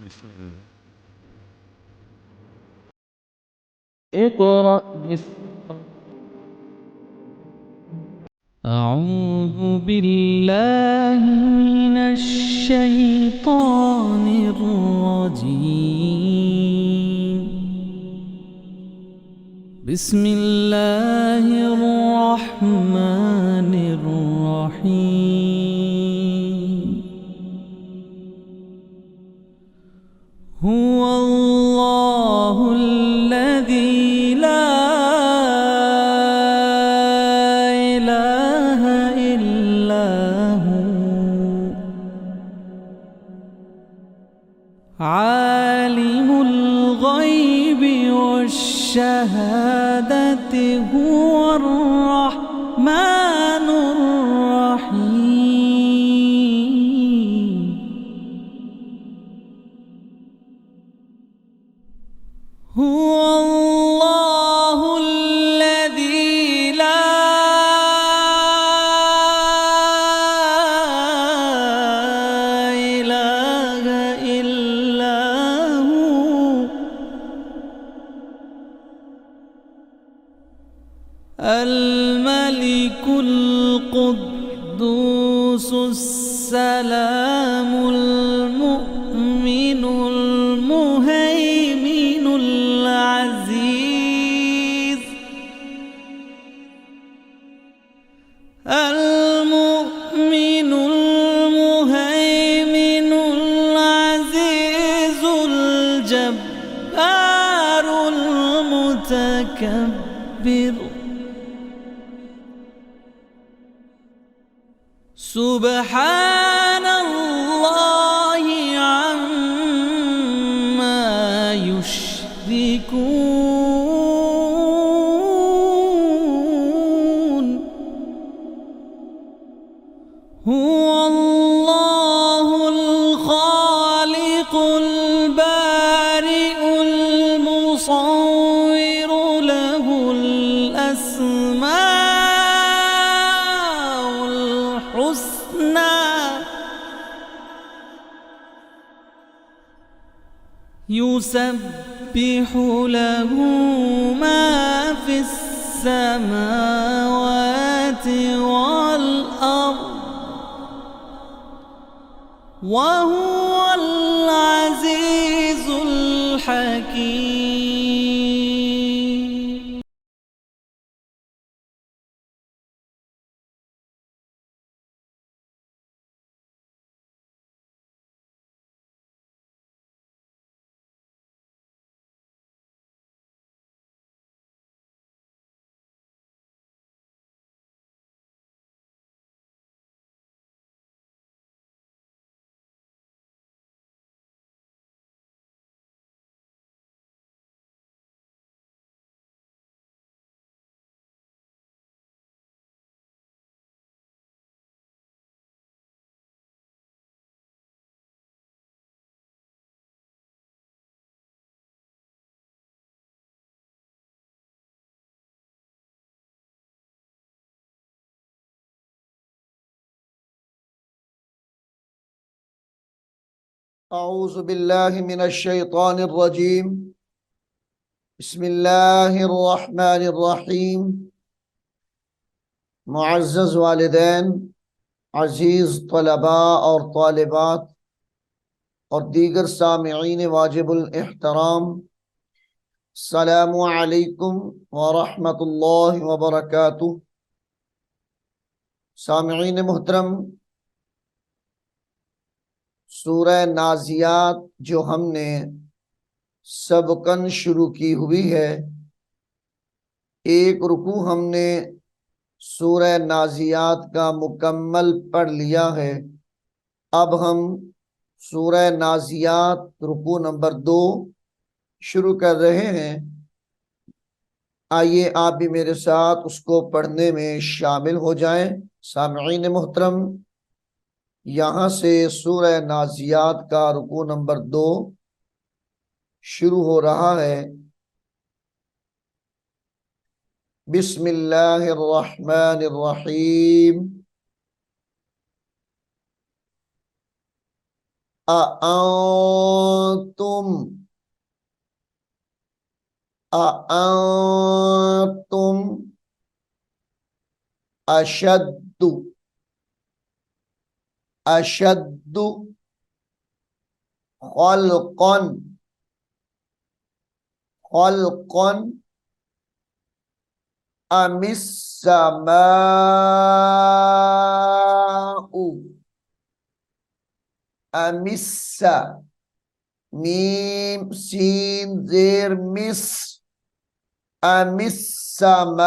بسم الله. اقرأ باسم أعوذ بالله من الشيطان الرجيم. بسم الله الرحمن الرحيم. هو الله الذي لا إله إلا هو عالم الغيب والشهادة هو الرحمن الرحيم. هو الله الذي لا إله إلا هو الملك القدوس السلام المؤمن المهيمن العزيز المؤمن المهيمن العزيز الجبار المتكبر سبحان الله عما يشركون. هو الله الخالق البارئ المصور له الأسماء الحسنى يسبح له ما في السماوات والأرض وهو العزيز الحكيم. أعوذ بالله من الشيطان الرجيم. بسم الله الرحمن الرحيम. मुअज़्ज़ज़ वालिदैन, अजीज़ तलबा और तालिबात और दीगर सामिईन वाजिबुल एहतराम, अस्सलामु अलैकुम व रहमतुल्लाहि व बरकातुहू। सामिईन मुहतरम, सूरह नाज़ियात जो हमने सबकन शुरू की हुई है, एक रुकू हमने सूरह नाज़ियात का मुकम्मल पढ़ लिया है। अब हम सूरह नाज़ियात रुकू नंबर 2 शुरू कर रहे हैं। आइए आप भी मेरे साथ उसको पढ़ने में शामिल हो जाएं। सामईन मुहतरम, यहाँ से सूरह नाज़ियात का रुकू नंबर 2 शुरू हो रहा है। बिस्मिल्लाहिर्रहमानिर्रहीम। अअंतुम अअंतुम अशद्दु अशद्दु खल्क़न खल्क़न अमिस समाउ अमिस्सा मीम सीन जेर मिस अमिस समाउ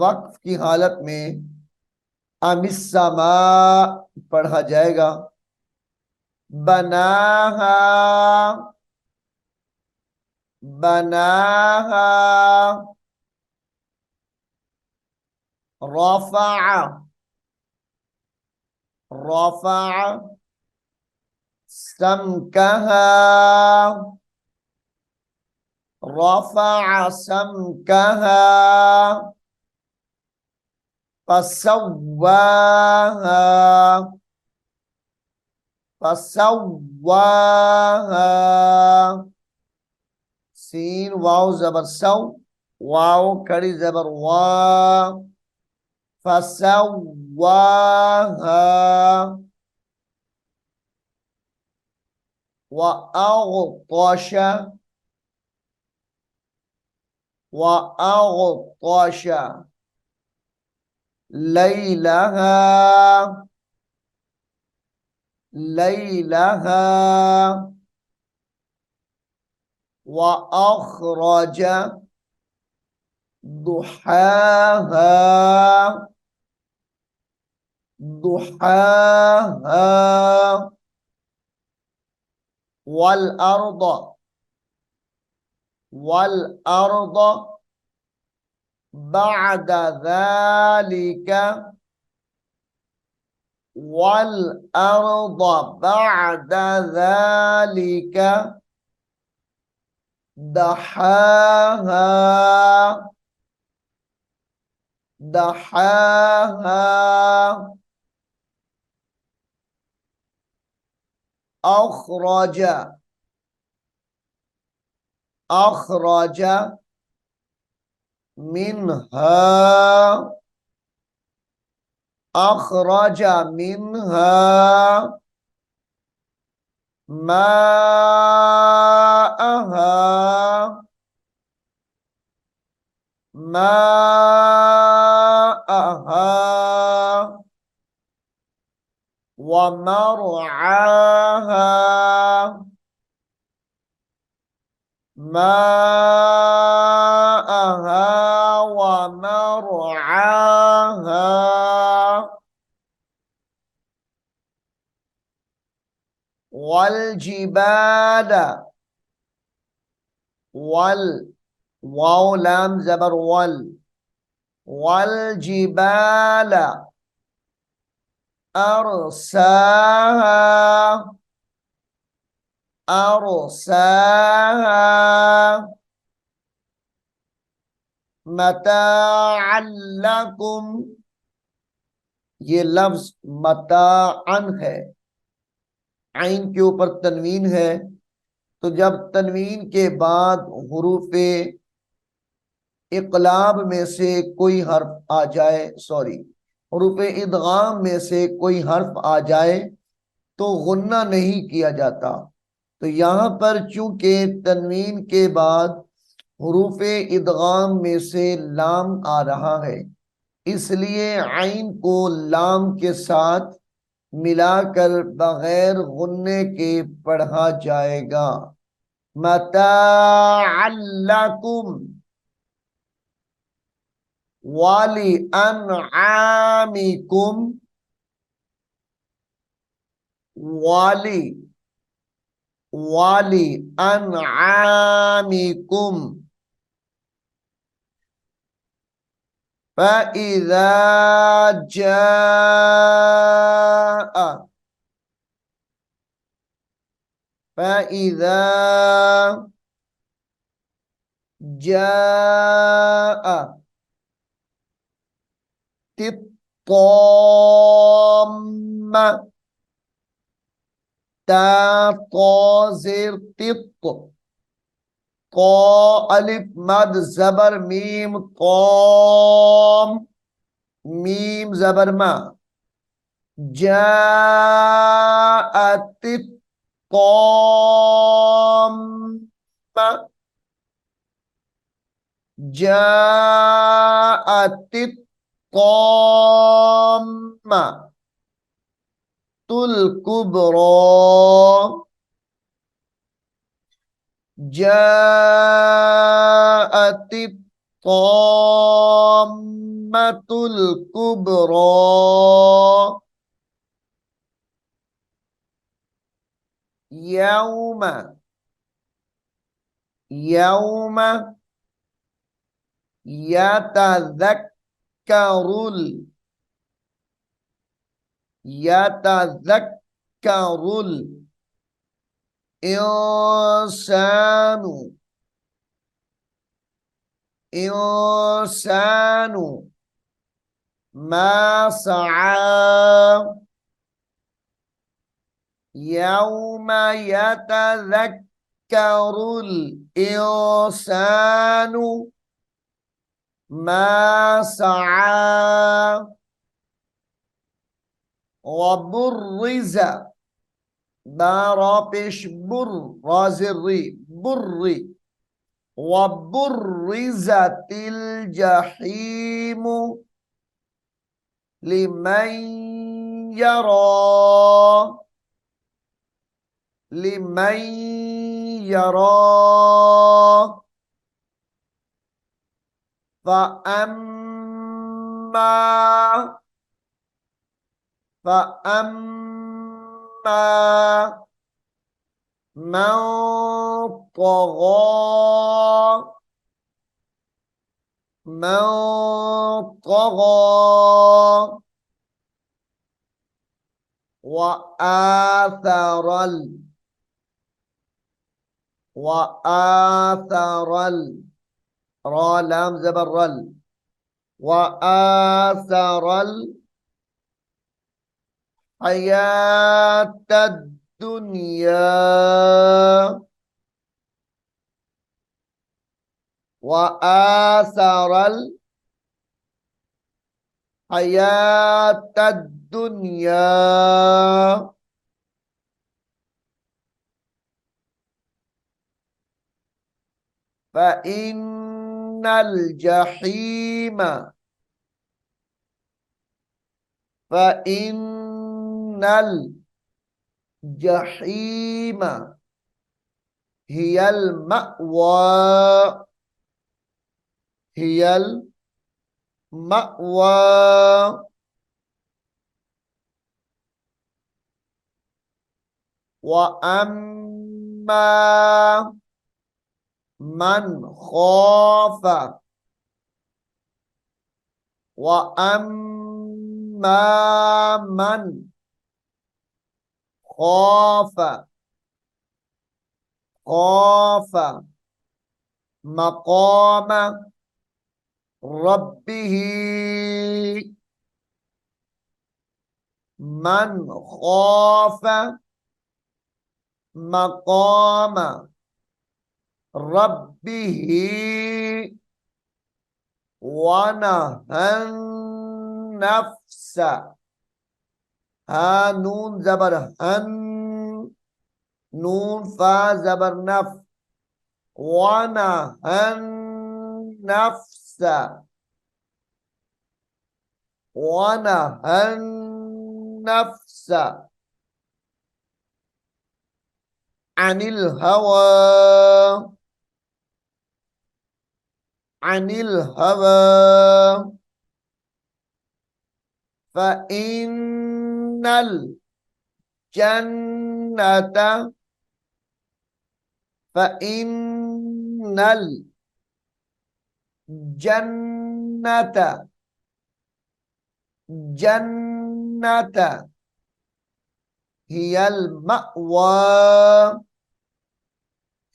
वक्फ की हालत में अमिस समा पढ़ा जाएगा। बनाहा बनाहा रफ़ा रफ़ा समकहा रफ़ा समकहा फसव्वाहा फसव्वाहा सीन वाव जबर सव वाव कड़ी जबर वा फसव्वाहा व अग़तश लैलहा लैलहा व अख़रज दुहाहा दुहाहा वल अर्द بعد ذلك والأرض بعد ذلك دحاها دحاها أخرج أخرج منها أخرج منها ماءها ماءها ومرعاها ماءها ومرعاها والجبال واو لام زبر والجبال أرساها أرساها متاعا لكم ये लफ्ज मताअन है, आइन के ऊपर तनवीन है, तो जब तनवीन के बाद हुरूफे इक़लाब में से कोई हर्फ आ जाए, सॉरी हुरूफे इदगाम में से कोई हर्फ आ जाए तो गुन्ना नहीं किया जाता। तो यहाँ पर चूंकि तनवीन के बाद हुरूफे इदगाम में से लाम आ रहा है, इसलिए आइन को लाम के साथ मिलाकर बगैर गुन्ने के पढ़ा जाएगा। मताअल्लकुम वाली अनआमिकुम वाली वाली अनआमिकुम फ़इज़ा जाअ फ़इज़ा जाअ तिब طامة تا طا زير تط طا ألف مد زبر ميم طام ميم زبر ما جاءت الطامة جاءت الطامة الكبرى جاءت الطامة الكبرى يوم يوم يتذكر يتذكر الإنسان إنسان ما سعى يوم يتذكر الإنسان ما سعى وبرز بارابش بر رازري بري وبرزت الجحيم لمن يرى لمن يرى فأما من طغى من طغى وآثر را لام زبر رل وآثر الحياة الدنيا وآثر الحياة الدنيا فإن الجحيم فإن الجحيم هي المأوى هي المأوى وأما من خاف وأما من خاف مقام ربه من خاف مقام ربه ونهى النفس ها نون زبر هن نون فا زبر نف ونهى النفس ونهى النفس عن الهوى عن الهوى فإن الجنة فإن الجنة جنة هي المأوى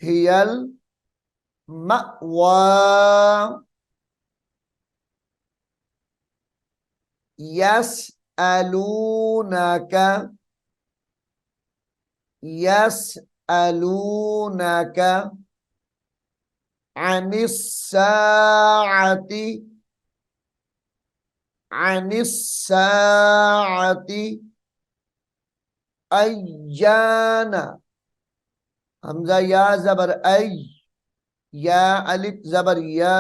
هي المأوى यसअलूनका यसअलूनका अनिस्साअति अनिस्साअति अय्याना हमजा या जबर ऐ या अलिफ जबर या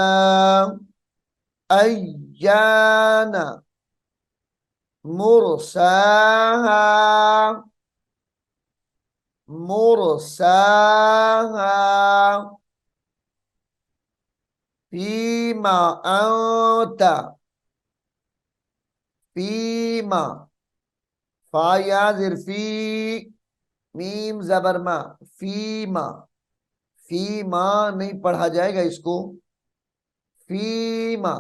अय्याना मुरसाहा मुरसाहा फीमा अंता फीमा फा या ज़िरफी मीम जबर मा फीमा फीमा नहीं पढ़ा जाएगा इसको फीमा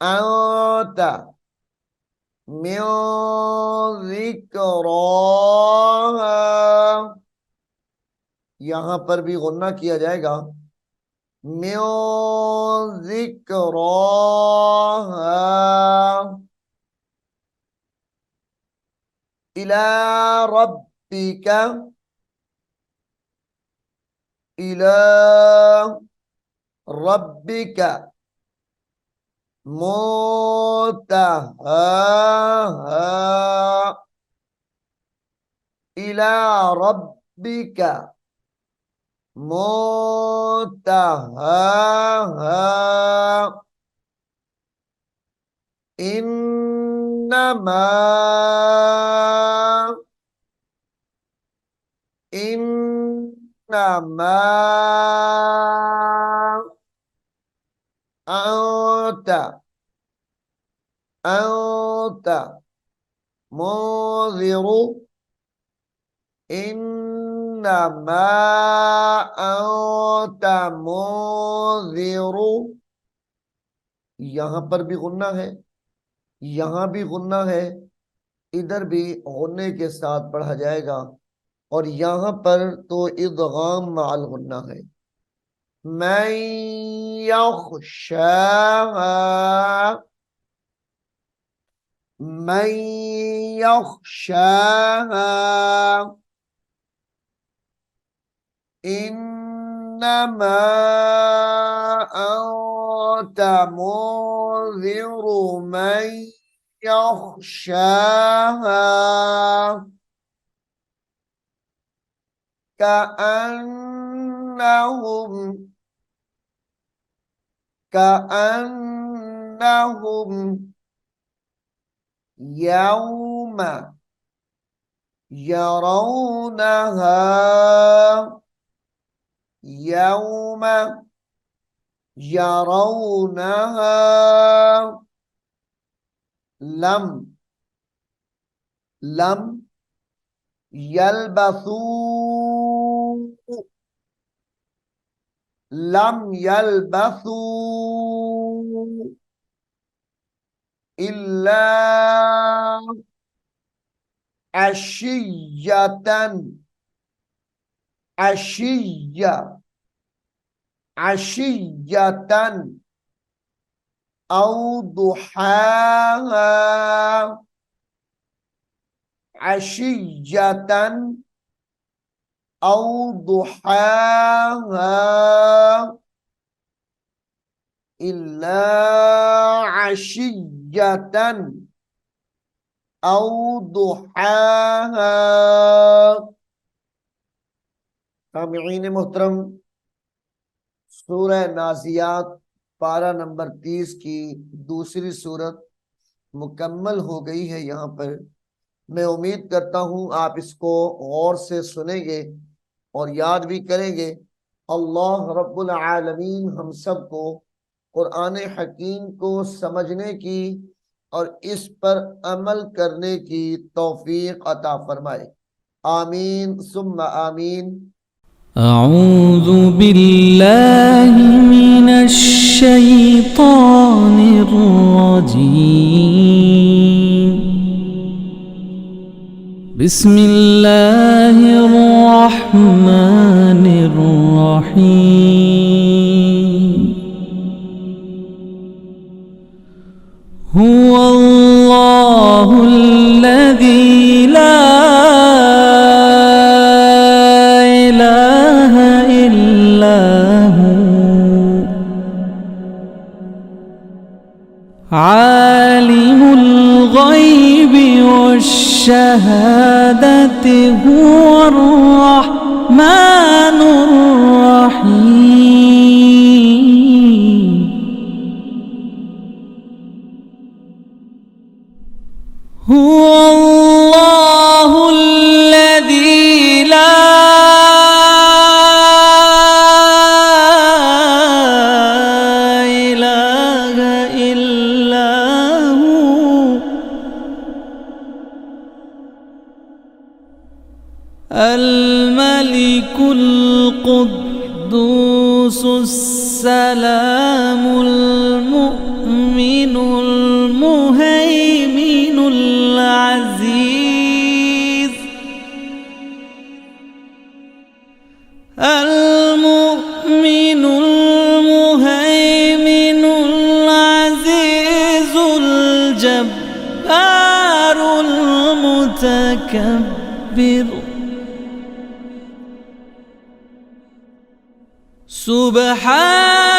अंता मिज़िक्राहा यहां पर भी गुन्ना किया जाएगा मिज़िक्राहा इला रब्बिका इला रब्बिका मुताहा इला रब्बिका मुताहा इन्नमा इन्नमा अंता अंता मुज़िरु इन्नमा अंता मुज़िरु यहां पर भी गुन्ना है यहां भी गुन्ना है इधर भी गुन्ने के साथ पढ़ा जाएगा और यहां पर तो इदगाम माल गुन्ना है मैं यख्शाहा मैं यख्शाहा इन्नमा अंता मुज़िरु मैं यख्शाहा कअन्नहुम यौम यरौनहा यौम यरौनहा लम लम यल्बसू लम यल्बसू इल्ला अशियतन अशिया अशियतन औ दुहाहा अशियतन औ दुहाहा इल्ला अशियतन औ दुहाहा। सामिईन मोहतरम, सूरह नाज़ियात पारा नंबर 30 की दूसरी सूरत मुकम्मल हो गई है। यहाँ पर मैं उम्मीद करता हूँ आप इसको गौर से सुनेंगे और याद भी करेंगे। अल्लाह रब्बुल आलमीन हम सबको कुरान हकीम को समझने की और इस पर अमल करने की तौफीक अता फरमाए। आमीन सुम्मा आमीन। अऊज़ु बिल्लाहि मिनश शैतानिर रजीम। बिस्मिल्लाहिर रहमानिर रहीम। हुवल्लाहु عالم الغيب والشهادة هو الرحمن الرحيم. هو الله الذي لا إله إلا هو الملك القدوس السلام المؤمن المهيمن العزيز المؤمن المهيمن العزيز الجبار المتكبر. سبحان